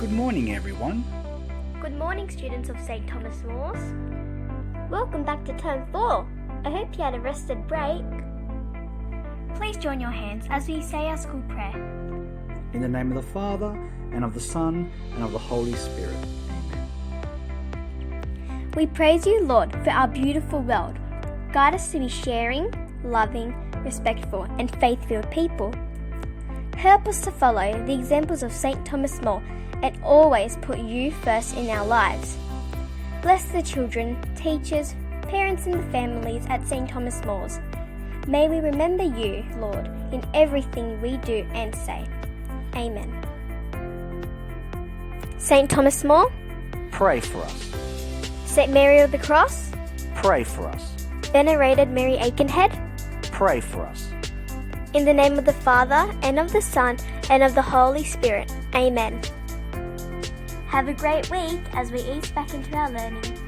Good morning, everyone. Good morning, students of St. Thomas More's. Welcome back to Term 4. I hope you had a rested break. Please join your hands as we say our school prayer. In the name of the Father, and of the Son, and of the Holy Spirit. We praise you, Lord, for our beautiful world. Guide us to be sharing, loving, respectful, and faith-filled people. Help us to follow the examples of St. Thomas More and always put you first in our lives. Bless the children, teachers, parents and the families at St. Thomas More's. May we remember you, Lord, in everything we do and say. Amen. St. Thomas More, Pray for us. St. Mary of the Cross, Pray for us. Venerated Mary Aikenhead, Pray for us. in the name of the Father, and of the Son, and of the Holy Spirit. Amen. Have a great week as we ease back into our learning.